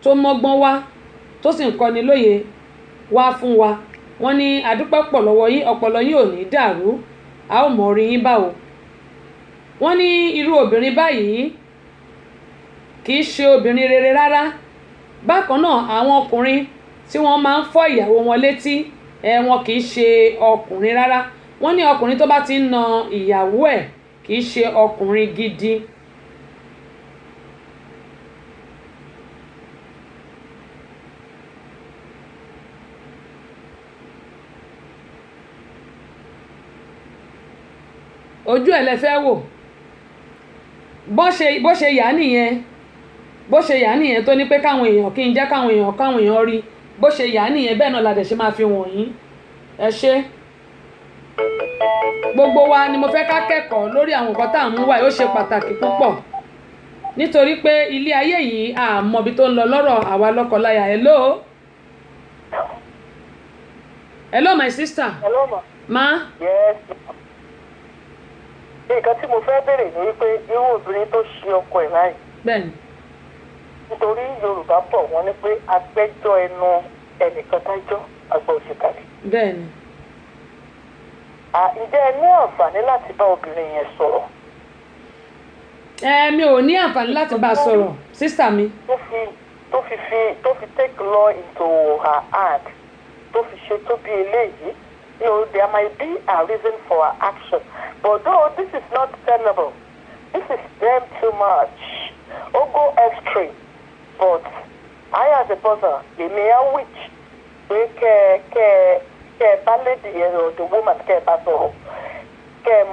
tó mọ́gbọ́n wá tó sì ń kọ́ni lóye wá fún wa. Wọ́n ní àdúpẹ́ pọ̀ lọ́wọ́ yín, ọpọlọ yín ò ní dàrú, a ó mọ̀ orí yín báwo. Wọ́n ní irú obìnrin báyìí kì í ṣe obìnrin rere rárá. Bákan náà àwọn ọkùnrin tí wọ́n máa ń fọ́ ìyàwó wọn létí wọn kì í ṣe ọkùnrin rárá. Wọ́n ní ọkùnrin tó bá ti ń na ìyàwó ẹ̀ kì í ṣe ọkùnrin gidi. Ojú ẹ̀ lẹ fẹ́ wò bó ṣe yà nìyẹn tó ní pé káwọn èèyàn kí n jẹ́ káwọn èèyàn rí bó ṣe yà nìyẹn, bẹ́ẹ̀ náà la dẹ̀ ṣe máa fi wọ̀nyí. Ẹ ṣé gbogbo wa ni mo fẹ́ ká kẹ́kọ̀ọ́ lórí àwọn nǹkan tá à ń mú wá, ó ṣe pàtàkì púpọ̀ nítorí pé ilé ayé yìí a mọ ibi tó ń lọ lọ́rọ̀ àwa lọ́kọláya. Hello my sister. Hello ma. Yes. Nǹkan tí mo fẹ́ bèèrè ni wípé irú obìnrin tó ṣe ọkọ ẹ̀ láì. Bẹ́ẹ̀ni. Nítorí Yorùbá bọ̀ wọ́n ní pé agbẹ́jọ́ ẹnu ẹnìkan dájọ́ àgbà òṣìkàlẹ̀. Bẹ́ẹ̀ni. Ǹjẹ́ ẹ ní àǹfààní láti bá obìnrin yẹn sọ̀rọ̀? Mi ò ní àǹfààní láti bá a sọ̀rọ̀ sísà mi. Tó fi take law into her hand, tó fi ṣe tó bí eléyìí. You know, there might be a reason for her action. But though this is not tenable, this is them too much. Go extreme. But I as a person, they may have which we lady or the woman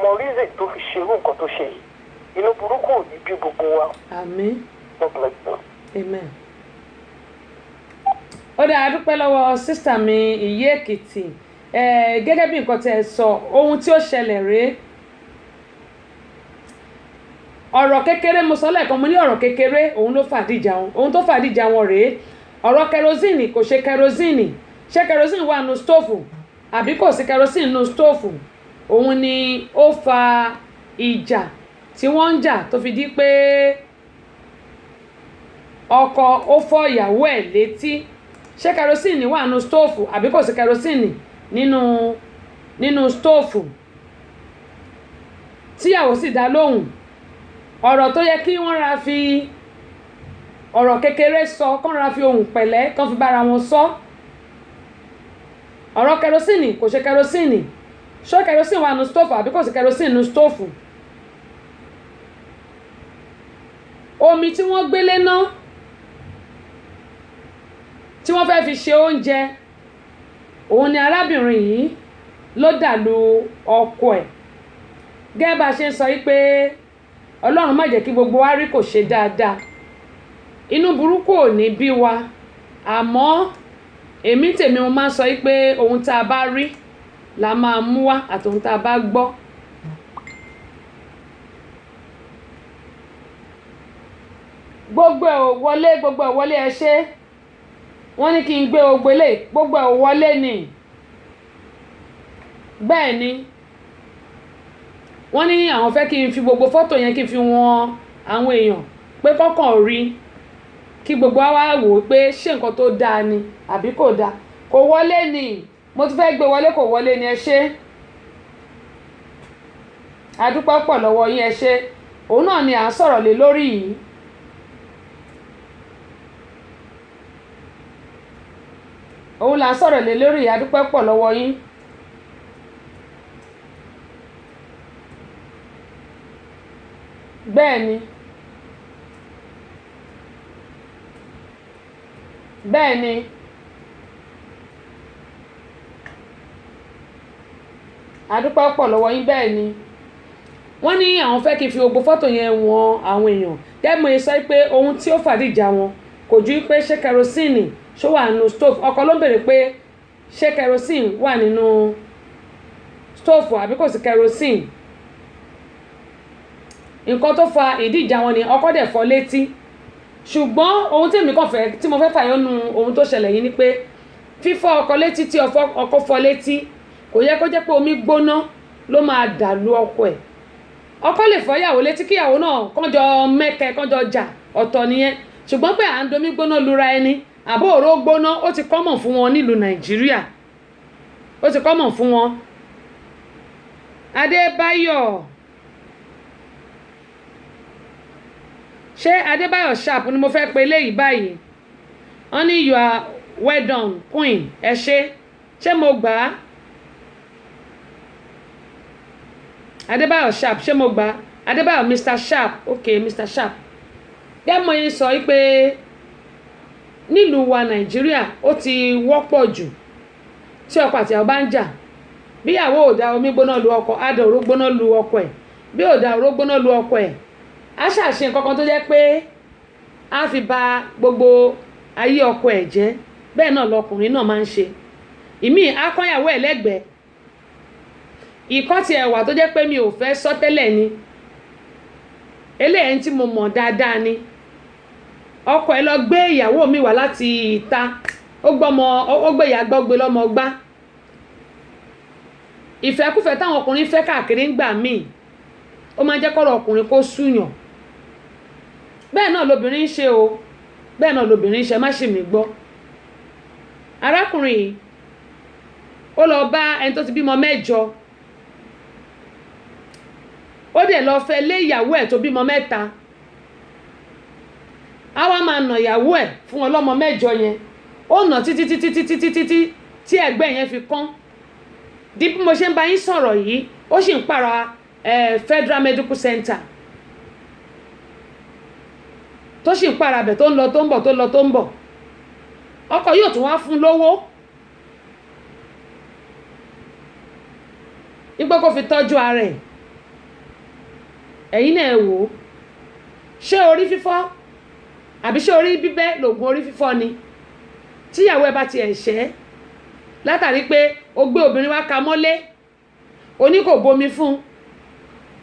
more reason to fi ṣe nǹkan tó ṣe. Inú burúkú ò ní bí gbogbo wa. Àmín. God bless you. Amen. Ó dá a dúpẹ́ lọ́wọ́ sísà mi Ìyé Èkìtì. Gẹ́gẹ́ bí nǹkan tẹ́ ẹ sọ, ohun tí ó ṣẹlẹ̀ rèé. Ọ̀rọ̀ kékeré mo sọ lẹ́ẹ̀kan, mo ní ọ̀rọ̀ kékeré òun ló fàdíjà wọn. Ohun tó fàdíjà wọn rèé. Ọ̀rọ̀ kerosene kò ṣe kerosene. Ṣé kerosene wà nínú stóòfù àbí kò sí kerosene nínú stóòfù? Òun ni ó fa ìjà tí wọ́n ń jà tó fi di pé ọkọ ó fọ́ ìyàwó ẹ̀ létí. Ṣé kerosene wà nínú stóòfù àbí kò sí kerosene nínú stóòfù? Tíyàwó sì dá lóhùn. Ọ̀rọ̀ tó yẹ kí wọ́n ra fi ọ̀rọ̀ kékeré sọ, kán ra fi ohùn pẹ̀lẹ́ kán fi bára wọn sọ. Ọ̀rọ̀ kerosene kò ṣe kerosene. Ṣé kerosene wà nínú stóòfù àbí kò sí kerosene nínú stóòfù? Omi tí wọ́n gbélé ná tí wọ́n fẹ́ fi ṣe oúnjẹ, òun ni arábìnrin yìí ló dàlú ọkọ ẹ̀. Gẹ́gẹ́ bá a ṣe ń sọ yìí pé Ọlọ́run má jẹ́ kí gbogbo wa rí kò ṣe dáadáa. Inú burúkú ò ní bí wa, àmọ́ èmi tèmi mo máa ń sọ yìí pé ohun tá a bá rí la máa mú wá àti ohun tá a bá gbọ́. Gbogbo ẹ̀ ò wọlé ẹ ṣé. Wọ́n ní kí n gbé ogbélé, gbogbo ẹ̀ ò wọlé ni. Bẹ́ẹ̀ ni. Wọ́n ní àwọn fẹ́ kí n fi gbogbo fọ́tò yẹn kí n fi wọn àwọn èèyàn pé kọ́kàn rí kí gbogbo wa wò pé ṣé nǹkan tó dáa ni àbí kò dáa. Kò wọlé ni. Mo ti fẹ́ gbé wọlé kò wọlé ni ẹ ṣé. A dúpẹ́ pọ̀ lọ́wọ́ yín ẹ ṣé. Òun náà ni à ń sọ̀rọ̀ lé lórí yìí. Òun là ń sọ̀rọ̀ lé lórí yìí. A dúpẹ́ pọ̀ lọ́wọ́ yín. Bẹ́ẹ̀ni. Bẹ́ẹ̀ni. A dúpẹ́ pọ̀ lọ́wọ́ yín. Bẹ́ẹ̀ni. Wọ́n ní àwọn fẹ́ kí n fi gbogbo fọ́tò yẹn wọn àwọn èèyàn. Gẹ́gẹ́ mo sọ pé ohun tí ó fàdíjà wọn kò ju pé ṣé kerosene ṣó wà nínú stove. Ọkọ ló béèrè pé ṣé kerosene wà nínú stove àbí kò sí kerosene. Nǹkan tó fa ìdíjà wọn ni ọkọ dẹ̀ fọ́ létí. Ṣùgbọ́n ohun tí mo fẹ́ fàyọ nu ohun tó ṣẹlẹ̀ yìí ni pé fífọ́ ọkọ létí tí ọkọ fọ́ létí kò yẹ kó jẹ́ pé omi gbóná ló máa dàlú ọkọ ẹ̀. Ọkọ lè fọ́ ìyàwó létí kí ìyàwó náà kánjọ mẹ́kẹ́ kánjọ jà ọ̀tọ̀ nìyẹn. ṣùgbọ́n pé à ń domi gbóná lura ẹni àbó òró gbóná ó ti common fún wọn nílùú Nàìjíríà, ó ti common fún wọn. Adébáyọ̀, ṣé Adébáyọ̀ sharp ni mo fẹ́ pe eléyìí báyìí. wọ́n ní you are well done queen, ẹ ṣé mo gbà á. Adébáyọ̀ sharp, ṣé mo gbà á. Adébáyọ̀ Mr Sharp, ok Mr Sharp. gẹ́mọ̀ yín sọ pé nílùú wa Nàìjíríà ó ti wọ́pọ̀ jù tí ọkọ àti ìyàwó bá ń jà, bí ìyàwó ò da omi gbóná lu ọkọ á da òró gbóná lu ọkọ ẹ̀, bí ò da òró gbóná lu ọkọ ẹ̀ á ṣàṣe nǹkan kan tó jẹ́ pé á fi ba gbogbo ayé ọkọ ẹ̀ jẹ́. bẹ́ẹ̀ náà lọkùnrin náà máa ń ṣe. ìmí á kọ́ ìyàwó ẹ̀ lẹ́gbẹ̀ẹ́, ìkọ́ ti ẹ̀wà tó jẹ́ pé mi ò fẹ́ sọ tẹ́lẹ̀ ni, eléyìí tí mo mọ̀ dáadáa ni. ọkọ ẹ̀ lọ gbé ìyàwó mi wá láti ìta, ó gbé ìyá gbọ́ gbé lọ́mọ gbá. ìfẹ́kúfẹ́ táwọn ọkùnrin fẹ́ káàkiri ń gbà míì ó máa ń jẹ́ kọ́rọ̀ ọkùnrin kó súyàn. bẹ́ẹ̀ náà lobìnrin ń ṣe o, bẹ́ẹ̀ náà lobìnrin ń ṣe, má ṣì mí gbọ́. arákùnrin yìí ó lọ bá ẹni tó ti bímọ 8, ó dẹ̀ lọ fẹ́ lé ìyàwó ẹ̀ tó bímọ 3. á wá máa nà ìyàwó ẹ̀ fún ọlọ́mọ 8 yẹn, ó nà títí tí ẹ̀gbẹ́ yẹn fi kán. di bí mo ṣe ń bá yín sọ̀rọ̀ yìí ó sì ń pààrà Federal Medical Center, tó sì ń pààrà bẹ̀ tó ń lọ tó ń bọ̀ tó ń lọ tó ń bọ̀. ọkọ yóò tún wá fún lówó nígbà kó fi tọ́jú ara ẹ̀. ẹ̀yin náà wò ó, ṣé orí fífọ́ àbí ṣé orí bíbẹ́ lògùn orí fífọ́ ni? tíyàwó ẹ bá ti ẹ̀ṣẹ́ látàrí pé ó gbé obìnrin wá ka mọ́lé, oní kò bomi fún,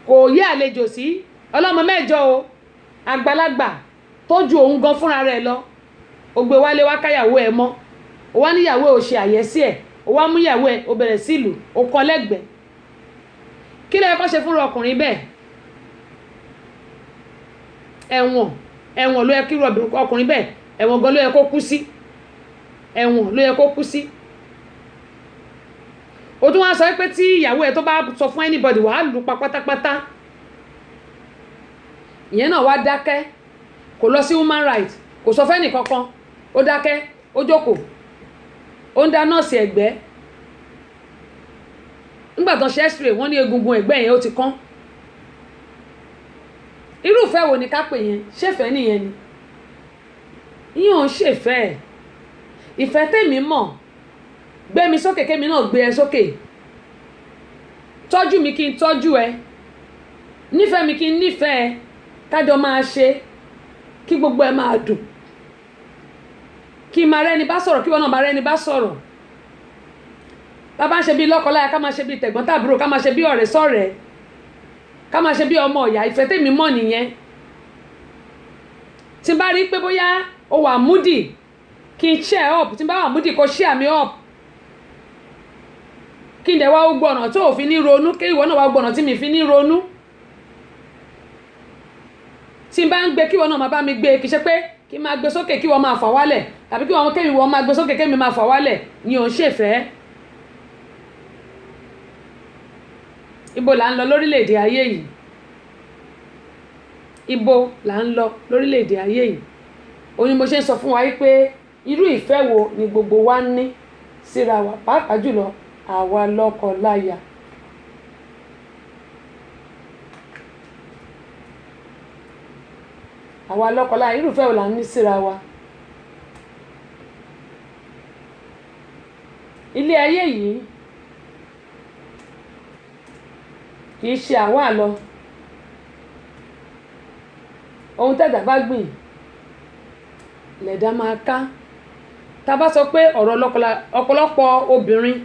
kò yé àlejò sí, ọlọ́mọ 8 o, àgbàlagbà tó ju òun gan fúnra rẹ̀ lọ, ó gbé wálé wá káyàwó ẹ mọ́, ó wá níyàwó ò ṣe àyẹ́sí ẹ̀, ó wá mú ìyàwó ẹ ó bẹ̀rẹ̀ sí ìlú, ó kọ́ lẹ́gbẹ̀ẹ́. kí ló yẹ kó ṣe fúnra ọkùnrin bẹ́ẹ̀? ẹ̀wọ̀n ló yẹ kí ọkùnrin bẹ́ẹ̀, ẹ̀wọ̀n gan ló yẹ kó kú sí, ẹ̀wọ̀n ló yẹ kó kú sí. ó tún wá sọ pé tí ìyàwó ẹ̀ tó bá sọ fún anybody wàá lù pa pátápátá. ìyẹn náà wá dákẹ́, kò lọ sí human rights, kò sọ fẹ́ nìkankan, ó dákẹ́, ó jókòó, ó ń dá nọ́ọ̀sì ẹ̀gbẹ́. nígbà tó ṣe x-ray wọ́n ní egungun ẹ̀gbẹ́ yẹn ó ti kán. irúfẹ́ wo ni ká pè yẹn? ṣèfẹ́ nìyẹn ni? yíyan ń ṣèfẹ́ ẹ̀. ìfẹ́ tèmi mọ̀, gbé mi sókè kémi náà gbé ẹ sókè, tọ́jú mi kí n tọ́jú ẹ, nífẹ̀ẹ́ mi kí n nífẹ̀ẹ́ ẹ, kájọ máa ṣe kí gbogbo ẹ máa dùn, kí n máa rẹ́ni bá sọ̀rọ̀ kí wọ́n náà máa rẹ́ni bá sọ̀rọ̀. bàbá ń ṣe bí lọ́kọláya ká máa ṣe bí tẹ̀gbọ́n tàbúrò, ká máa ṣe bí ọ̀rẹ́ sọ̀rẹ́, ká máa ṣe bí ọmọ ọ̀yà. ìfẹ́ tèmi mọ̀ nìyẹn. tí n bá rí pé bóyá o wà múdì kí n cheer up, tí n bá wà múdì kó cheer mi up, kí n dẹ̀ wá gbọ́ ọ̀nà tó ò fi ní ronú, kí ìwọ náà wá gbọ́ ọ̀nà tí mi fi ní ronú. tí n bá ń gbé kí ìwọ náà máa bá mi gbé, kì í ṣe pé kí n máa gbé sókè kí wọ́n máa fà wálẹ̀, tàbí kí wọ́n máa gbé sókè kémi máa fà wálẹ̀. ni ò ń ṣèfẹ́. ibo là ń lọ lórílẹ̀‐èdè ayé yìí? ibo là ń lọ lórílẹ̀‐èdè ayé yìí? òun ni mo ṣe ń sọ fún wa pé irú ìfẹ́ wo ni gbogbo wa ń ní síra wa, pàápàá jùlọ àwa lọ́kọ láya. àwa lọ́kọ láya, irú ìfẹ́ wo là ń ní síra wa? ilé ayé yìí kì í ṣe àwa lọ. ohun tẹ́dà bá gbìn lẹ̀dá máa ká. tá a bá sọ pé ọ̀rọ̀ ọ̀pọ̀lọpọ̀ obìnrin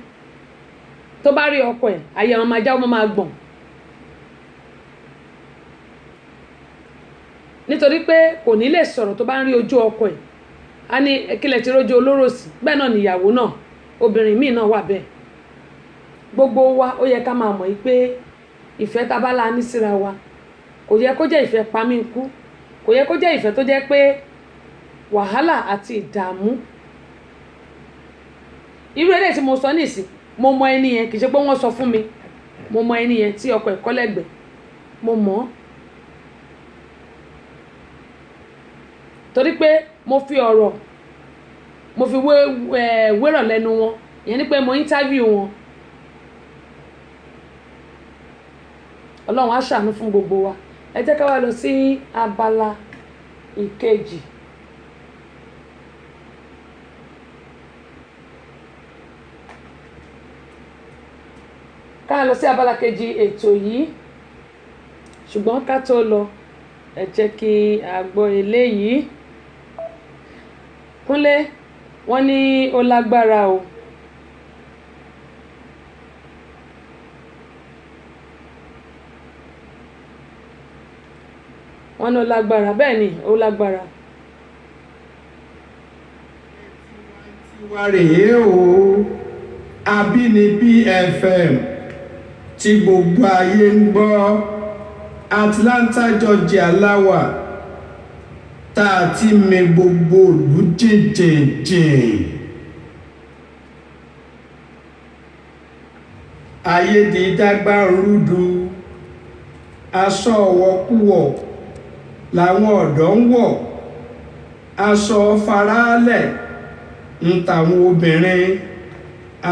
tó bá rí ọkọ ẹ̀ ayé wọn máa já, wọn máa gbọ̀n. nítorí pé kò ní lè sọ̀rọ̀ tó bá ń rí ojú ọkọ ẹ̀. a ní kílẹ̀ tí rójú olóró sí. bẹ́ẹ̀ náà nìyàwó náà, obìnrin míì náà wà bẹ́ẹ̀. gbogbo wa ó yẹ ká máa mọ̀ pé ìfẹ́ tá a bá la ní síra wa kò yẹ kó jẹ́ ìfẹ́ pamínkú, kò yẹ kó jẹ́ ìfẹ́ tó jẹ́ pé wàhálà àti ìdààmú. Irú eléyìí tí mo sọ nísìn mo mọ ẹni yẹn, kì í ṣe pé wọ́n sọ fún mi, mo mọ ẹni yẹn tí ọkọ ẹ̀ kọ́ lẹ́gbẹ̀ẹ́, mo mọ̀ ọ́ torí pé mo fi ọ̀rọ̀ mo fi wérọ̀ lẹ́nu wọn, ìyẹn ni pé mo interview wọn. Ọlọ́run á ṣàánú fún gbogbo wa. Ẹ jẹ́ ká wá lọ sí abala ìkejì. Ká lọ sí abala kejì ètò yìí, ṣùgbọ́n ká tó lọ ẹ jẹ́ kí a gbọ́ eléyìí. Kúnlé wọ́n ní ó lágbára o. Wọ́n ní ó lágbára, bẹ́ẹ̀ ni ó lágbára. Tiwa rèé o, Abínibí FM tí gbogbo ayé ń gbọ́, Atlanta Georgia láwà tá a ti mì gbogbo ìlú jìnjìnjìn. Ayédèdágbà rúdu, aṣọ ọ̀wọ́kúwọ̀ làwọn ọ̀dọ́ ń wọ̀, aṣọ faraalẹ̀ ń tàwọn obìnrin,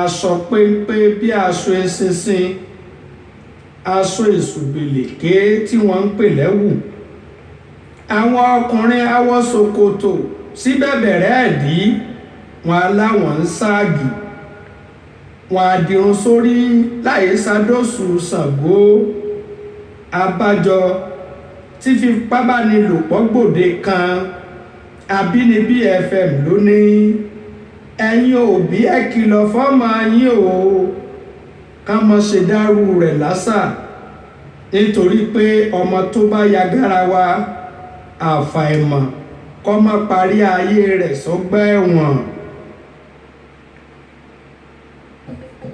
aṣọ péńpé bí aṣọ eṣinṣin, aṣọ èṣùbìlèké tí wọ́n ń pè lẹ́wù. Àwọn ọkùnrin awọ ṣòkòtò sí bẹ̀bẹ̀rẹ́ ẹ̀dí, wọn aláwọ̀ ń ságì, wọn àdìrún sórí láyé sádọ́sù Ṣàngó. Abájọ tí fipábánilòpọ̀ gbòde kan. Abínibí FM ló ní ẹ̀yin òbí ẹ kìlọ̀ fọ́mọ yín o ká má ṣe dárú rẹ̀ lásà, nítorí pé ọmọ tó bá ya garawa àfàìmọ̀ kó má parí ayé rẹ̀ sọ́gbà ẹ̀wọ̀n.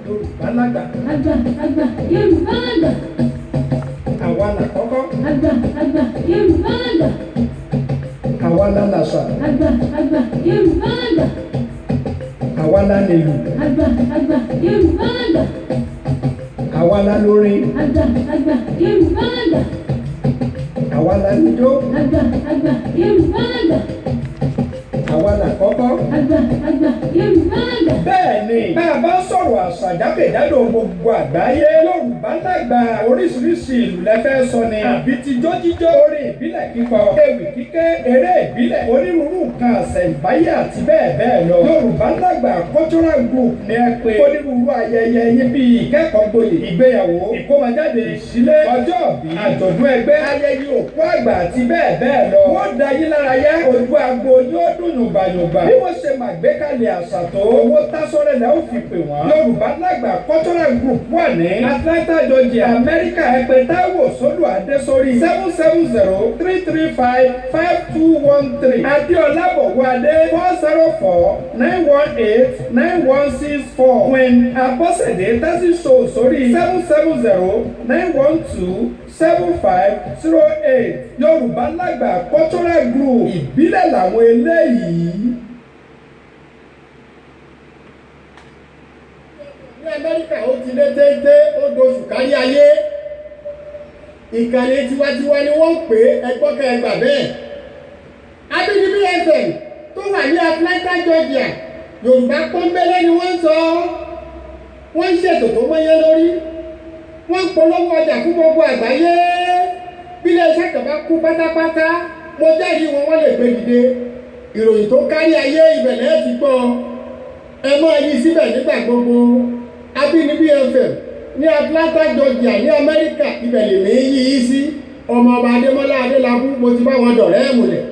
Yorùbá lágbà. Àgbà Yorùbá lágbà. Àwa làkọ́kọ́. Àgbà Yorùbá lágbà. Àwa la làṣà. Àgbà Yorùbá lágbà. Àwa la nílù. Àgbà Yorùbá lágbà. Àwa la lórin. Àgbà Yorùbá lágbà. Àwa la níjó. Àgbà Yorùbá lágbà. Àwa làkọ́kọ́. Àgbà Yorùbá lágbà. Bẹ́ẹ̀ni, bá a bá sọ̀rọ̀ àṣà jákèjádò gbogbo àgbáyé, Yorùbá lágbà oríṣiríṣi ìlú lẹ́fẹ́ sọ ni. Àbí tijó jíjó, orin ìbílẹ̀ kíkọ, ewì kíké, eré ìbílẹ̀, onírúurú nǹkan àṣẹ̀ǹbáyé àti bẹ́ẹ̀ bẹ́ẹ̀ lọ. Yorùbá lágbà cultural group ni ẹ pè onírúurú ayẹyẹ yín bíi ìkẹ́kọ̀ọ́ gboyè, ìgbéyàwó, ìkómọjáde, ìṣílé, ọjọ́ ìbí, àjọ̀dún ẹgbẹ́, ayẹyẹ òkú àgbà àti bẹ́ẹ̀ bẹ́ẹ̀ lọ. Wọ́n da yín lára yá, ojú agbo yóò dùn yùngbàyùngbà. Bí wọ́n ṣe màgbékalẹ̀ àṣà tó, owó tásọ́rẹ́ lẹ́ ó fi pè wọ́n. Yorùbá lágbà cultural group wà ní Atlanta Georgia, Amẹ́ríkà. Ẹ pè Táíwò Sólù Adésórí 770-335-5213. Adéọlá Bọ̀wádé 404-918-9164. Queen Abọ́sẹ̀dé Tásí Show sórí 770-912-7508. Yorùbá lágbà cultural group ìbílẹ̀ làwọn eléyìí. Ní Amẹ́ríkà ó ti lé téńté ó doṣù kárí ayé. Ìkànnì tiwantiwa ni wọ́n ń pè é, ẹgbọ́n kẹgbà bẹ́ẹ̀. Abínibí FM tó wà ní Atlanta Georgia, Yorùbá pọ́nbélé ni wọ́n ń sọ. Wọ́n ń ṣètò tó mọ́yé lórí. Wọ́n ń polówó ọjà fún gbogbo àgbáyé. Bí ilé-iṣẹ́ kan bá kú pátápátá, mo jẹ́rìí wọ́n lè gbé dìde. Ìròyìn tó kárí ayé ìbẹ̀lẹ̀ ti gbọ́. Ẹ máa yí síbẹ̀ nígbà gbogbo. Abínibí FM ní Atlanta Georgia ní Amẹ́ríkà, ibẹ̀ lèmi yí í sí. Ọmọ ọba Adémọ́lá Adélabú, mo ti bá wọn dọ̀rẹ́ ẹ̀mùlẹ̀.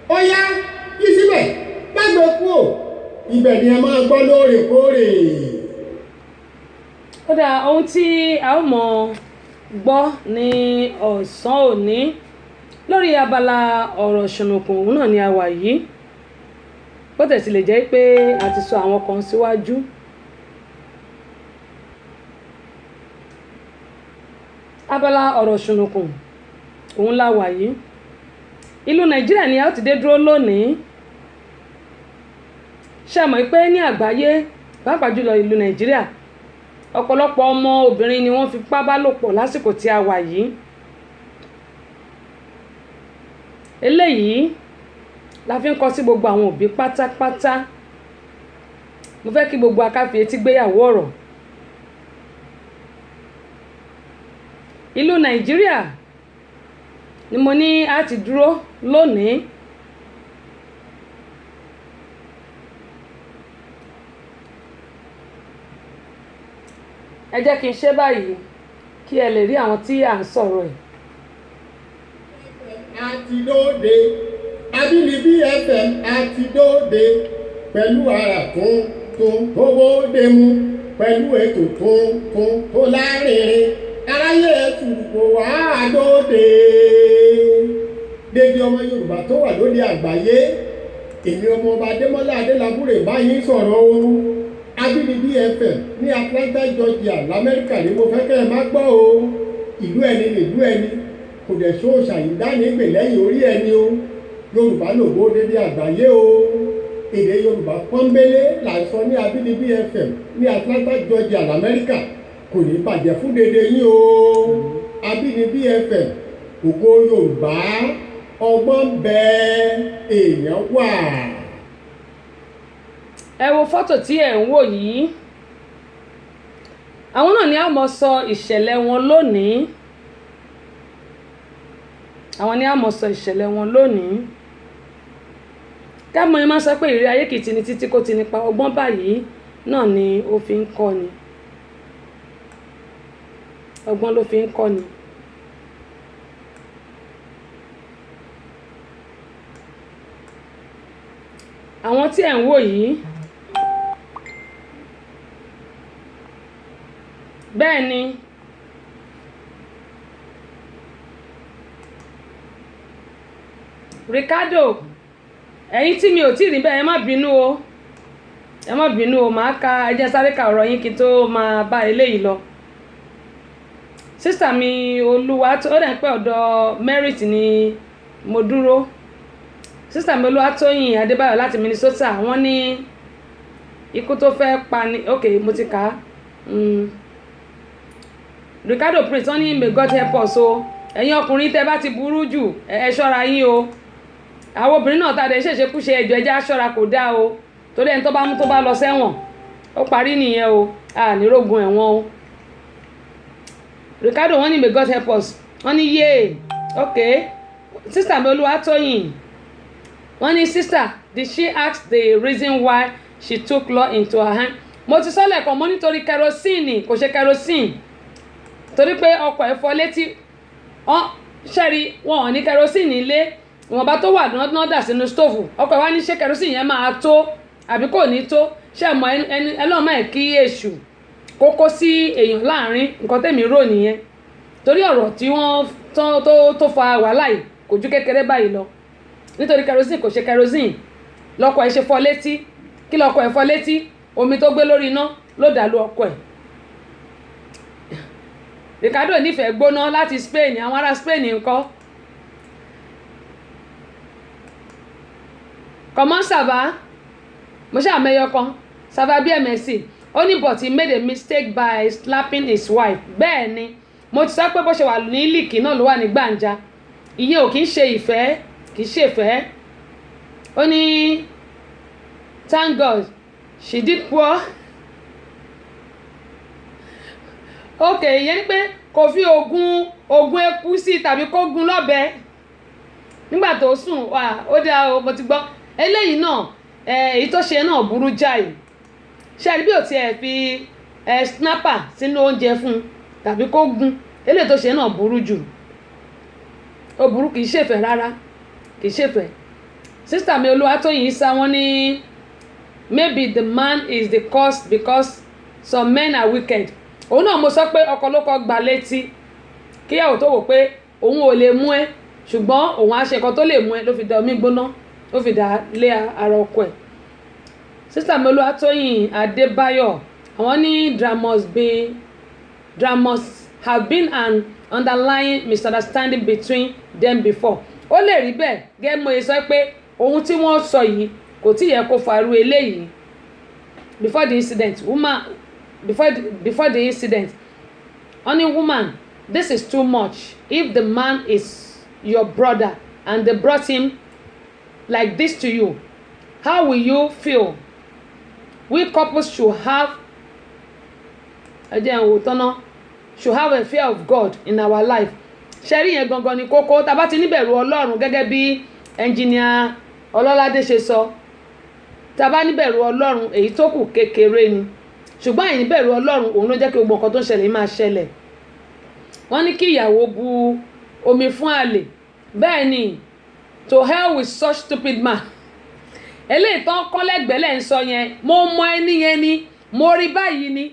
Ó yá yí síbẹ̀, gbàgbé kú ò. Ibẹ̀ ni ẹ máa gbọ́ lóòrèkóòrè. Ó dáa, ohun tí a ó mọ̀ gbọ́ ní ọ̀sán òní lórí abala ọ̀rọ̀ ṣùnùkùn òun náà ni a wà yìí. Bó tẹ̀ sì lè jẹ́ pé a ti sọ àwọn kan síwájú. Abala ọ̀rọ̀ ṣùnùkùn òun la wà yìí. Ìlú Nàìjíríà ni a ó ti dé dúró lónìí ṣé ẹ mọ̀ pé ní àgbáyé pàápàá jùlọ ìlú Nàìjíríà ọ̀pọ̀lọpọ̀ ọmọ obìnrin ni wọ́n fipá bá lò pọ̀ lásìkò tí a wà yìí. Eléyìí la fi ń kọ sí gbogbo àwọn òbí pátápátá. Mo fẹ́ kí gbogbo akáfi etí gbéyàwó ọ̀rọ̀. Ìlú Nàìjíríà ni mo ní a ti dúró lónìí. Ẹ jẹ́ kí n ṣe báyìí kí ẹ lè rí àwọn tí à ń sọ̀rọ̀ ẹ̀. àti dóde Abínibí FM àti dóde pẹ̀lú ara tuntun tó bóde mu pẹ̀lú ètò tuntun tó lárinrin aráyé tùkò wá dóde. Dédé ọmọ Yorùbá tó wà lóde àgbáyé èmi ọmọ ọba Adémọ́lá Adélabúrè báyìí sọ̀rọ̀ o. Abínibí FM ní Atlanta Georgia l'Amẹ́ríkà ni mo fẹ́ kẹ́ ẹ má gbọ́ o. Ìlú ẹni nìlú ẹni kò dẹ̀ ṣó ṣàyídání ìgbè lẹ́yìn orí ẹni o. Yorùbá lògbó dédé àgbáyé o. Èdè Yorùbá pọ́nbélé là ń sọ ní Abínibí FM ní Atlanta Georgia l'Amẹ́ríkà kò ní bàjẹ́ fún dédé yín o. Abínibí FM ògo Yorùbá ọgbọ́n bẹ́ẹ̀ èèyàn wà. Ẹ wo fọ́tò tí ẹ̀ ń wò yìí. Àwọn náà ni a mọ̀ sọ ìṣẹ̀lẹ̀ wọn lónìí. Àwọn ni a mọ̀ sọ ìṣẹ̀lẹ̀ wọn lónìí. Kámọ̀ ẹ máa sọ pé ìrírí ayé kìí tini títí kó ti nípa ọgbọ́n báyìí náà ni ó fi ń kọ́ ni. Ọgbọ́n ló fi ń kọ́ ni. Àwọn tí ẹ̀ ń wò yìí bẹ́ẹ̀ ni Ricardo ẹ̀yin tí mi ò tí rí bẹ́ẹ̀ ẹ má bínú o, ẹ má bínú o, màá ka ẹ jẹ́ sáré ka ọ̀rọ̀ yín kí n tó máa bá eléyìí lọ. Sísà mi Olúwa ó dẹ̀ pé ọ̀dọ̀ Merit ni mo dúró. Sísà mi Olúwatóyìn Adébáyọ̀ láti Minnesota wọ́n ní ikú tó fẹ́ pa ni ok mo ti kà á. Ricardo Prince wọ́n ní may God help us o. Ẹ̀yin ọkùnrin tẹ́ bá ti burú jù ẹ ṣọ́ra yín o. Àwọn obìnrin náà tàdé ṣèṣe kú ṣe ẹjọ́ ẹjẹ́ aṣọ́ra kò dáa o. Torí ẹni tó bá mú tó bá lọ sẹ́wọ̀n ó parí nìyẹn o. A ní rógun ẹ̀wọ̀n o. Ricardo wọ́n ní may God help us. Wọ́n ní yé ok. Sísà mi Olúwatóyìn wọ́n ní sister did she ask the reason why she took law into her hand. Mo ti sọ lẹ́ẹ̀kan mo nítorí kerosene kò ṣe kerosene torí pé ọkọ̀ ẹ̀fọ́ létí ṣẹ́rí wọn ò ní kerosene ilé ìwọ̀nba tó wà náà dà sínú stóòfù ọkọ̀ wa ní ṣé kerosene yẹn máa tó àbí kò ní tó ṣe mọ ẹlọ́mọ ẹ̀ kí èṣù kókó sí èèyàn láàrin nǹkan tẹ̀mí rò nìyẹn torí ọ̀rọ̀ tí wọ́n tó fa wàhálà yìí kò ju kékeré báyìí lọ nítorí kerosene kò ṣe kerosene lọ́kọ̀ ẹ̀ ṣe fọ́ létí kí lọ́kọ̀ ẹ̀ fọ́ létí omi tó gbé lórí iná ló dàlú ọkọ̀ ẹ̀. Ricardo nífẹ̀ẹ́ gbóná láti Spain àwọn ará Spain ńkọ́. Comment ça va? Mo ṣe àmẹ́yọ kan ça va bien merci. Only but he made a mistake by slapping his wife. Bẹ́ẹ̀ ni mo ti sọ pé bó ṣe wà ní líìkì náà ló wà ní gbàǹjà ìyẹn ò kì í ṣe ìfẹ́ kì í ṣe ìfẹ́. Ó ní thank God she did poor. Ok ìyẹn ni pé kò fi oògùn eku sí tàbí kó gún lọ́bẹ nígbà tó sùn wà ó dá o mo ti gbọ́ eléyìí náà èyí tó ṣe náà burú jáì ṣe àrí bí ò tiẹ̀ fi snapper sínú oúnjẹ fún un tàbí kó gún eléyìí tó ṣe náà burú jù ó burú kì í ṣèfẹ́ rárá kì í ṣèfẹ́. Sister mi Olúwatóyìn sá wọ́n ní maybe the man is the cause because some men are wicked. Òun náà mo sọ pé ọkọ ló kọ́ gba létí kíyàwó tó wò pé òun ò lè mú ẹ ṣùgbọ́n òun á ṣe nǹkan tó lè mú ẹ ló fi da omi gbóná ló fi dà lé ara ọkọ ẹ̀. Sister mi Olúwatóyìn Adébáyọ̀ àwọn ní there must have been an underlying misunderstanding between them before. Ó lè rí bẹ́ẹ̀ gẹ́gẹ́ mo sọ pé ohun tí wọ́n sọ yìí kò tí yẹ kó farú eléyìí. Before the incident only woman, this is too much. If the man is your brother and they brought him like this to you, how will you feel? We couples should have a fear of God in our life. Ṣẹ́rí yẹn gangan ni kókó. Tá bá ti níbẹ̀rù Ọlọ́run gẹ́gẹ́ bí ẹnjìníà Ọlọ́ládé ṣe sọ. Tá bá níbẹ̀rù Ọlọ́run èyí tó kù kékeré ni. Ṣùgbọ́n àìníbẹ̀rù Ọlọ́run òun ló jẹ́ kí gbogbo nǹkan tó ń ṣẹlẹ̀ máa ṣẹlẹ̀. Wọ́n ní kí ìyàwó bu omi fún àlè. Bẹ́ẹ̀ ni, to hell with such stupid man. Eléyìí tán kọ́ lẹ́gbẹ̀lẹ́ ń sọ yẹn, mo mọ ẹni yẹn ni, mo rí báyìí ni.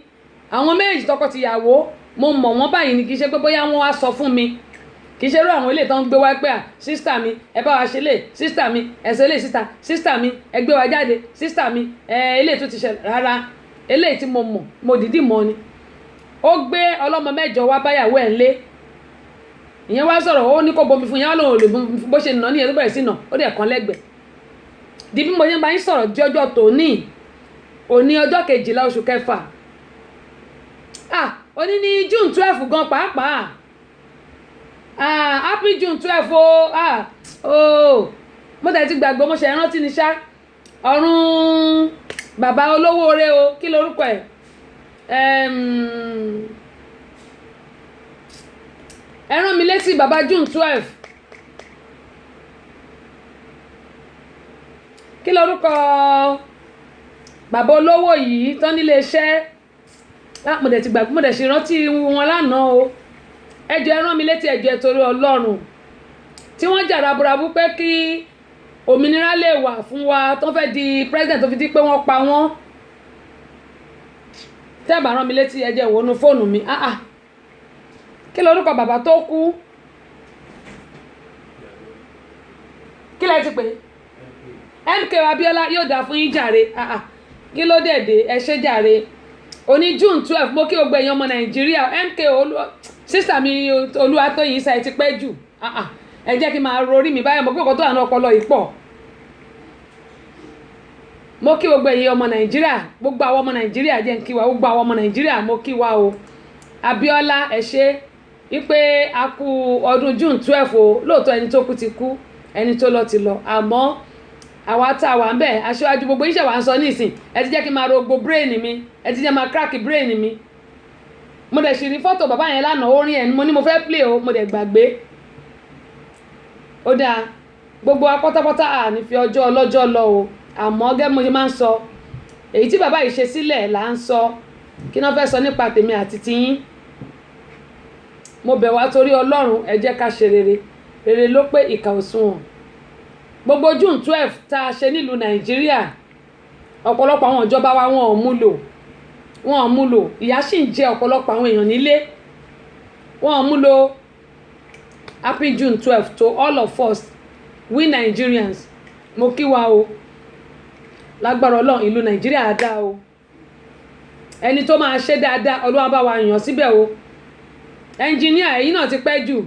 Àwọn méjì tọkọ-tìyàwó, mo mọ̀ wọ́n báyìí ni, kì í ṣe pé bóyá wọ́n wá sọ fún mi. Kì í ṣe irú àwọn eléyìí tán gbé wá pé sísítà mi ẹ bá wa ṣe lè, sísítà mi ẹsẹ̀ lè síta, sísítà mi ẹ gbé wa jáde, sísítà mi eléyìí tó ti ṣẹlẹ̀ rárá. Eléyìí tí mo mọ̀, mo dìídì mọ̀ ni. Ó gbé ọlọ́mọ mẹ́jọ wá báyàwó ẹ̀ ńlé. Ìyẹn wá sọ̀rọ̀, ó ní kó bomi fún, ìyẹn lòun ò lè bó ṣe nà níyẹn tó bẹ̀rẹ̀ sí nà, ó dẹ̀ kan lẹ́gbẹ̀ẹ́. Di bí mo ṣe ń bá yín sọ̀rọ̀ di ọjọ́ tòní, òní ọjọ́ 12 oṣù kẹfà. Òní ní June 12 gan pàápàá. Happy June 12 o. Mo tẹ̀ ti gbàgbọ́, mo ṣe rántí ní ṣá. Ọ̀run bàbá olówó ore o, kí lorúkọ ẹ̀? Ẹ rán mi létí bàbá June 12. Kí lorúkọ bàbá olówó yìí tán nílé iṣẹ́? Mo dẹ̀ ti gbàgbọ́, mo dẹ̀ ṣe rántí wọn lánàá o. Ẹ jọ̀ọ́ ẹ rán mi létí, ẹ jọ̀ọ́ ẹ torí Ọlọ́run. Tí wọ́n jà raburabu pé kí òmìnira lè wà fún wa, tó fẹ́ di president tó fi di pé wọ́n pa wọ́n. Tẹ́ bá rán mi létí, ẹ jẹ́ ìwọ̀nù fóònù mi. Kí lorúkọ bàbá tó kú? Kí lẹ ti pè? MK Abiola, yóò dá fún yín jàre. Kí ló dẹ̀dẹ̀ ẹ ṣe jàre. Òní June 12, mo kí gbogbo èèyàn ọmọ Nàìjíríà. MK sísà mi Olúwatóyìn Isa ẹ ti pẹ́ jù. Ẹ jẹ́ kí n máa rorí mi báyọ̀, mo kí ọkọ̀ tó àná ọpọlọ yìí pọ̀. Mo kí gbogbo èèyàn ọmọ Nàìjíríà, gbogbo àwọn ọmọ Nàìjíríà jẹ́ ń kí wa, gbogbo àwọn ọmọ Nàìjíríà mo kí wa o. Abiola ẹ ṣé wípé a kú ọdún June 12 o. Lóòótọ́ ẹni tó kú ti kú, ẹni tó lọ ti lọ. Àmọ́ àwa tá a wà ń bẹ̀, aṣáájú gbogbo iṣẹ́ wa ń sọ nísìn. Ẹ ti jẹ́ kí n máa rogbo brain mi, ẹ ti jẹ́ máa crack brain mi. Mo dẹ̀ ṣì rí fọ́tò bàbá yẹn lánàá, orin ẹ̀ ni mo ní mo fẹ́ play o, mo dẹ̀ gbàgbé. Ó dáa, gbogbo apátápátá ní fi ọjọ́ ọlọ́jọ́ lọ o. Àmọ́ gẹ́gẹ́ mo ṣe máa ń sọ, èyí tí bàbá yìí ṣe sílẹ̀ là ń sọ. Kí náà fẹ́ sọ nípa tèmi àti tiyín? Mo bẹ̀ wá torí Ọlọ́run, ẹ jẹ́ ká ṣe rere. Rere ló pé ìkà òṣùwọ̀n. Gbogbo June 12 tá a ṣe nílùú Nàìjíríà, ọ̀pọ̀lọpọ̀ àwọn ìjọba wa wọn ò múlò. Ìyà sì ń jẹ ọ̀pọ̀lọpọ̀ àwọn èèyàn nílé. Wọn ò múlò. Happy June 12 to all of us, we Nigerians. Mo kí wa o. Lágbára Ọlọ́run, ìlú Nàìjíríà á dá o. Ẹni tó máa ṣe dáadáa, Ọlọ́run bá wa yàn síbẹ̀ o. Ẹnjìníà èyí náà ti pẹ́ jù.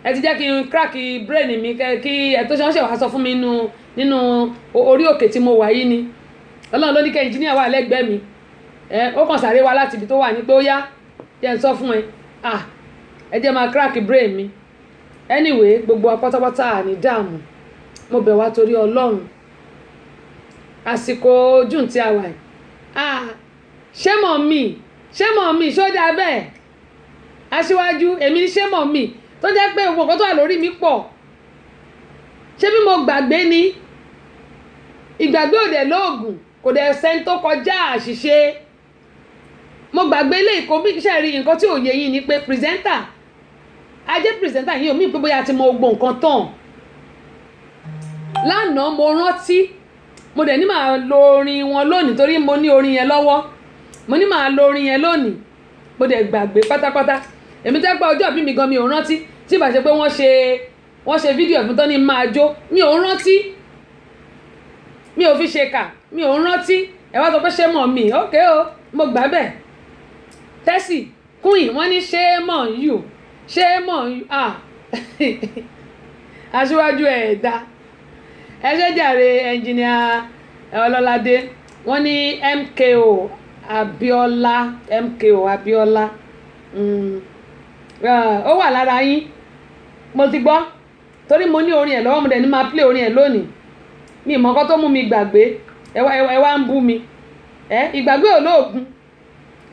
Ẹ ti jẹ́ kí n crack brain mi kí ẹ tó ṣe wá sọ fún mi nínú orí òkè tí mo wà yìí ni. Ọlọ́run ló ní kí ẹnjìníà wà lẹ́gbẹ̀ẹ́ mi. Ó kàn sáré wá láti ibi tó wà ní pé ó yá, jẹ́ n sọ fún ẹ. Ẹ jẹ́ máa crack brain mi. Anyway, gbogbo apátápátá ní dààmú. Mo bẹ̀ wá torí Ọlọ́run. Àsìkò June tí a wà yìí. Ṣé mọ̀ mi ṣó dáa bẹ́ẹ̀? Aṣíwájú, èmi ní ṣé mọ̀ mi tó jẹ́ pé gbogbo nǹkan tó wà lórí mi pọ̀. Ṣé bí mo gbàgbé ni? Ìgbàgbé ò dẹ̀ lóògùn, kò dẹ̀ sẹ́ni tó kọjá àṣìṣe. Mo gbàgbé ilé ìkó bí iṣẹ́ rí nǹkan tí ò yé yín ni pé pírẹsẹ́ńtà, ajẹ́ pírẹsẹ́ńtà yín ò mí pé bóyá ti mọ gbogbo nǹkan tán. Lánàá mo rántí, mo dẹ̀ ní màá lo orin wọn lónìí torí mo ní orin yẹn lọ́wọ́. Mo ní màá lo orin yẹn lónìí. Mo dẹ̀ gbàgbé pátápátá. Èmi tẹ́ pé ọjọ́ ìbí mi gan mi ò rántí. Tí ìbá ṣe pé wọ́n ṣe fídíò fún tán ní máa jó, mi ò rántí. Mi ò fi ṣe kà, mi ò rántí. Ẹ wá sọ pé ṣé mọ̀ mi, ókè o, mo gbà bẹ́ẹ̀. Tẹ́sì Queen wọ́n ní ṣé mọ̀ you, Aṣíwájú ẹ̀dá. Ẹ ṣé jàre ẹnjìníà ọlọ́ládé wọ́n ní MKO Abíọ́lá ó wà lára yín mo ti gbọ́ torí mo ní orin ẹ̀ lọ́wọ́ mo dẹ̀ ní máa play orin ẹ̀ lónìí mi ìmọ̀kọ́ tó mú mi gbàgbé ẹ wá ń bú mi ìgbàgbé olóògùn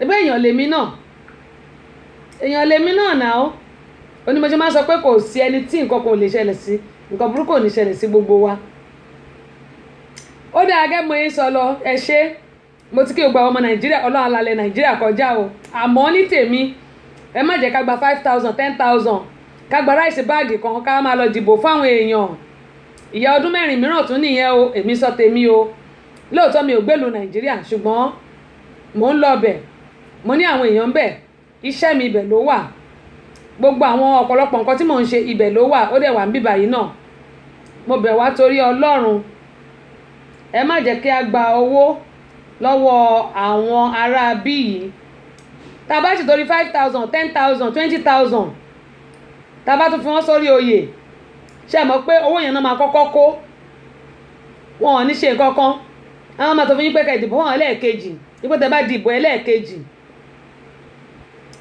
ẹgbẹ́ èèyàn lèmi náà náà onímọ̀ṣẹ́ máa sọ pé kò sí ẹni tí nǹkan kò lè ṣẹlẹ̀ sí nǹkan burúkú ò ní ṣẹlẹ̀ sí gbogbo wa ó dáa gẹ́gẹ́ mo yín sọ lọ ẹ ṣé mo ti kí o gba ọmọ nàìjíríà ọlọ́run alálẹ̀ nàìjíríà kọjá o àmọ́ ní tèmi ẹ má jẹ́ ká gba 5,000 10,000 ká gba ráìsì báàgì kan ká máa lọ dìbò fáwọn èèyàn ìyá ọdún mẹ́rin mìíràn tún nìyẹn o èmi sọ tèmi o lóòótọ́ mi ò gbèlú nàìjíríà ṣùgbọ́n mò ń lọ bẹ̀ mo ní àwọn èèyàn bẹ̀ iṣẹ́ mi ibẹ̀ ló wà gbogbo àwọn ọ̀pọ̀lọpọ̀ nǹkan tí mò ń ṣe ibẹ̀ ló wà ó dẹ̀ wà ń bíbà yìí náà mo bẹ̀ wá torí ọlọ́run ẹ má jẹ́ kí a gba owó lọ́wọ́ àwọn ará bí yìí tá a bá sì torí 5,000 10,000 20,000 tá a bá tún fi wọ́n sórí oyè ṣe mọ̀ pé owó yẹn náà máa kọ́kọ́ kó wọn ò ní ṣe nǹkan kan àwọn máa tó fi yín pé ká ìdìbò wọn ẹlẹ́ẹ̀kejì nígbà tẹ́ bá dìbò ẹlẹ́ẹ̀kejì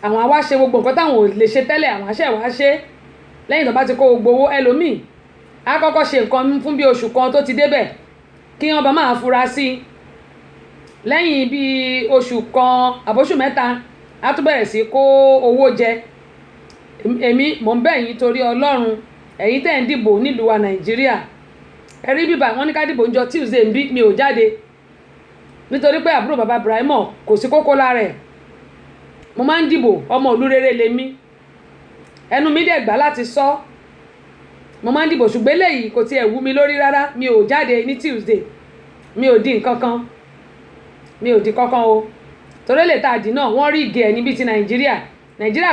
àwọn àwa ṣe gbogbo nǹkan táwọn ò lè ṣe tẹ́lẹ̀ àwọn àṣẹ wàá ṣe lẹ́yìn tó bá ti kó gbogbo owó ẹlòmíì á kọ́kọ́ ṣe nǹkan fún bí oṣù kan tó ti débẹ̀ kí wọ́n bá máa fura sí i lẹ́yìn bíi oṣù kan àbóṣù mẹ́ta á tún bẹ̀rẹ̀ sí kó owó jẹ èmi mò ń bẹ̀ yín torí ọlọ́run ẹ̀yin tẹ́ ń dìbò nílùú wa nàìjíríà ẹ̀rí bíbà wọ́n ní ká dìbò ńjọ́ Tuesday ń bí mi ò jáde nítorí pé àbúrò bàbá Ibrahimo kò sí kókó lára ẹ̀ mo máa ń dìbò ọmọ ìlú rere lèmi ẹnu mi dẹ̀ gbà láti sọ mo máa ń dìbò ṣùgbọ́n eléyìí kò tiẹ̀ wú mi lórí rárá mi ò jáde ní Tuesday mi ò di nǹkan kan o torí lè ta àdì náà wọ́n rí ìgè ẹ̀ níbi ti nàìjíríà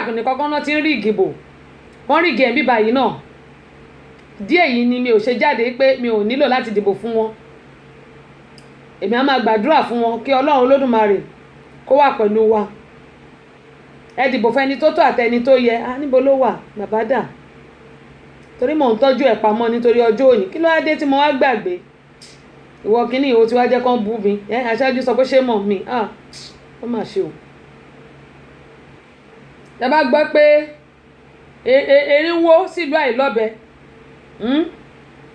kò ní kọ́kọ́ náà ti ń rí ìgìbò wọ́n rí ìgè ẹ̀ bíbá yìí náà díẹ̀ yìí ni mi ò ṣe jáde pé mi ò nílò láti dìbò fún wọn èmi á máa gbàdúrà fún wọn kí ọlọ́run olódùmarè kó wà pẹ̀lú wa ẹ dìbò fún ẹni tó tó àtẹni tó yẹ níbo ló wà bàbá dà torí mò ń tọ́jú ẹ̀ pamọ́ nítorí ọjọ́ òní kí ló wá dé tí mo wá gbàgbé ìwọ kínní ìwọ tí wá jẹ́ kán bú mi aṣáájú sọ pé ṣé mọ̀ mi ó mà ṣe o ẹ bá gbọ́ pé erinwó sílùú àìlọ́bẹ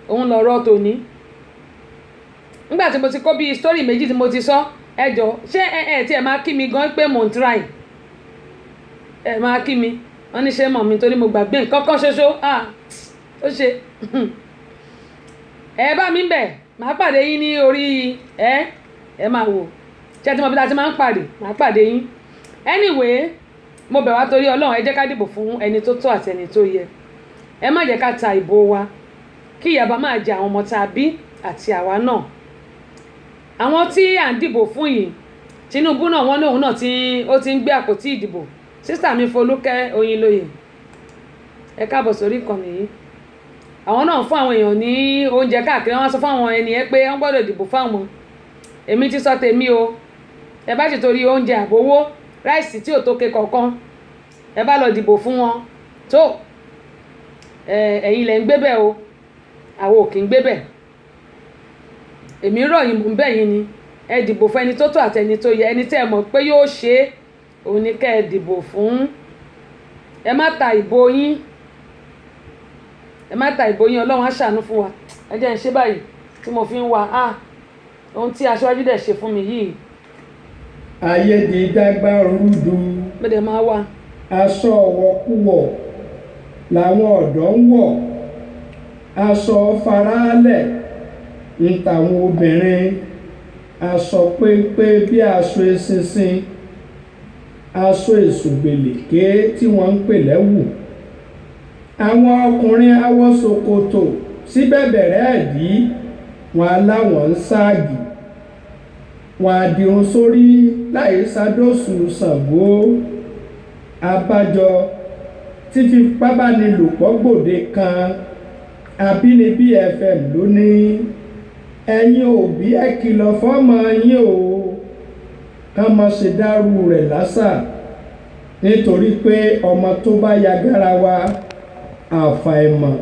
òun lọ̀rọ̀ tòní nígbà tí mo ti kó bíi sítórì méjì tí mo ti sọ ẹjọ́ ṣé tí ẹ máa kí mi gan pé mò ń try ẹ máa kí mi wọ́n ní ṣé mọ̀ mi torí mo gbàgbé nǹkan kan ṣoṣo ó ṣe ẹ bá mi bẹ̀ màá pàdé yín ní orí ẹ máa wò ṣé tí mo bí ta ti máa ń pàdé màá pàdé yín anyway mo bẹ̀ wá torí ọlọ́run ẹ jẹ́ ká dìbò fún ẹni tó tó àti ẹni tó yẹ ẹ má jẹ́ ká ta ìbò wa kí ìyàbá máa jẹ àwọn ọmọ tá a bí àti àwa náà àwọn tí à ń dìbò fún yìí Tinubu náà wọ́n ní òun náà ó ti ń gbé àpótí ìdìbò sísà mi Folúkẹ́ Oyinlóye ẹ káàbọ̀ sórí ìkànnì yìí àwọn náà fún àwọn èèyàn ní oúnjẹ káàkiri wọ́n sọ fún àwọn ènìyàn pé wọ́n gbọ́dọ̀ dìbò fáwọn èmi ti sọ tèmi o ẹ bá ti torí oúnjẹ àbówó ráìsì tí ò tó ké kọ̀ọ̀kan ẹ bá lọ dìbò fún wọn tó ẹ̀yin lẹ̀ ń gbé bẹ́ẹ̀ o àwọn ò kì í gbé bẹ́ẹ̀ èmi rọ̀ yín mò ń bẹ̀ yín ni ẹ dìbò fún ẹni tó tó àtẹni tó yẹ ẹni tí ẹ mọ̀ pé yóò ṣe é òun ni kẹ́ ẹ dìbò fún ẹ má ta ìbò yín ọlọ́run á ṣàánú fún wa ẹ jẹ́ ń ṣe báyìí tí mo fi ń wa ohun tí aṣáájú dẹ̀ ṣe fún mi yìí. ayédèdàgbà rúdú bẹ́ẹ̀ máa wá. aṣọ wọ̀kúwọ̀ làwọn ọ̀dọ́ ń wọ̀ aṣọ faraalẹ̀ ń tàwọn obìnrin aṣọ péńpé bí aṣọ eṣinṣin aṣọ èṣùgbèlèké tí wọ́n ń pè lẹ́wù àwọn ọkùnrin awọ ṣòkòtò síbẹ̀bẹ̀rẹ̀ ẹ̀dí wọn aláwọ̀ ń ságì wọn àdìrún sórí láì ṣàdóṣù Ṣàngó abájọ tí fipábánilòpọ̀ gbòde kan Àbínibí FM lónìí ẹ̀yin òbí ẹ kìlọ̀ fọ́mọ yín o ká má ṣe dárú rẹ̀ lásà nítorí pé ọmọ tó bá ya garawa àfàìmọ̀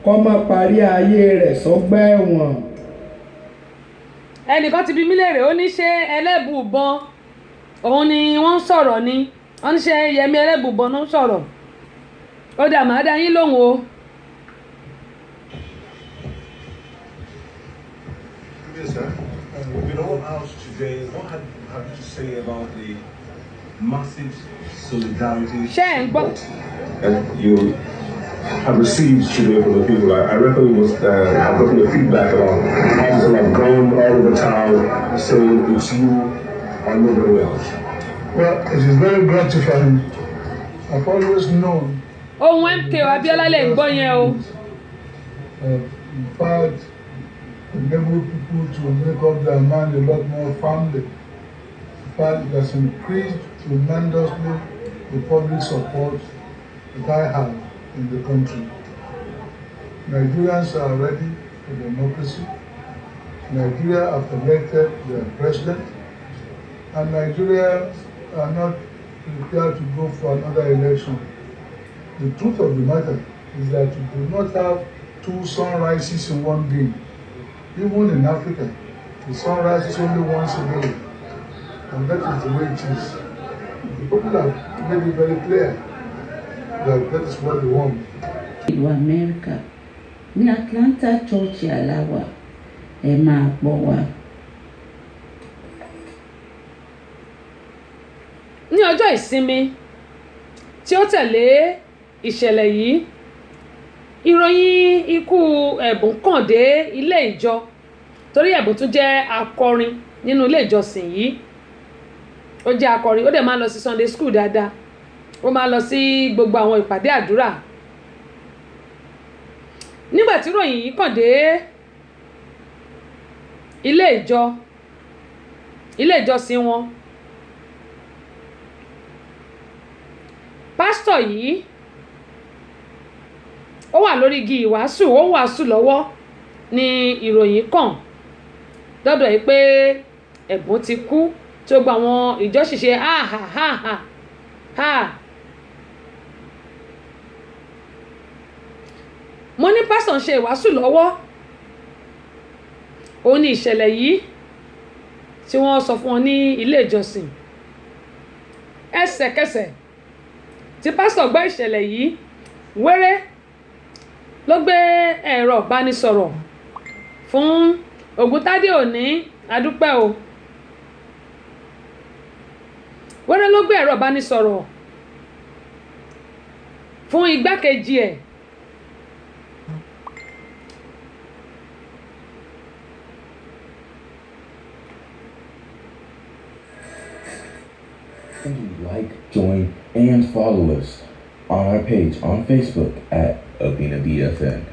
kó má parí ayé rẹ̀ sọ́gbà ẹ̀wọ̀n. ẹnìkan ti bi mí léèrè ó ní ṣé ẹlẹ́bùbọn òun ni wọ́n ń sọ̀rọ̀ ni wọ́n ní ṣé Yẹmí ẹlẹ́bùbọn ló ń sọ̀rọ̀ ó dà máa dá yín lóhùn o. Yes, sir. With the whole house today, what have you to say about the massive solidarity ṣé ẹ̀ ń gbọ́. that you have received today from the people? I reckon you must have gotten the feedback around. People have gone all over town saying it's you or nobody else. Well, it is very gratifying. I've always known. ohun MKO Abiola lè ń gbọ́ yẹn o. In fact, enable people to make up their mind a lot more firmly. In fact, it has increased tremendously the public support that I have in the country. Nigerians are ready for democracy. Nigeria have elected their president, and Nigerians are not prepared to go for another election. The truth of the matter is that we do not have two sunrises in one day. Even in Africa, the sun rises only once a day, and that is the way it is. The people have made it very clear that that is what they want. ìlú Amẹ́ríkà ní Atlanta Church aláwà ẹ máa gbọ́ wa. ní ọjọ́ ìsinmi tí ó tẹ̀lé ìṣẹ̀lẹ̀ yìí ìròyìn ikú Ẹ̀bùn kàn dé ilé ìjọ torí Ẹ̀bùn tún jẹ́ akọrin nínú ilé ìjọsìn yìí ó jẹ́ akọrin ó dẹ̀ máa ń lọ sí Sunday school dáadáa ó máa ń lọ sí gbogbo àwọn ìpàdé àdúrà nígbà tí ìròyìn yìí kàn dé ilé ìjọsìn wọn pásítọ̀ yìí ó wà lórí igi ìwàásù ó wàásù lọ́wọ́ ní ìròyìn kàn dọ́dọ̀ yìí pé Ẹ̀bùn ti kú tí ó gba àwọn ìjọ ṣiṣẹ́ ha. mo ní pásítọ̀ ń ṣe ìwàásù lọ́wọ́ òun ni ìṣẹ̀lẹ̀ yìí tí wọ́n sọ fún wọn ní ilé ìjọsìn ẹsẹ̀kẹsẹ̀ tí pásítọ̀ gbọ́ ìṣẹ̀lẹ̀ yìí wéré ló gbé ẹ̀rọ ìbánisọ̀rọ̀ fún Ògúntádé Òní adúpẹ́ o wéré ló gbé ẹ̀rọ ìbánisọ̀rọ̀ fún igbákejì ẹ̀ Like, join, and follow us on our page on Facebook at Abina BFN.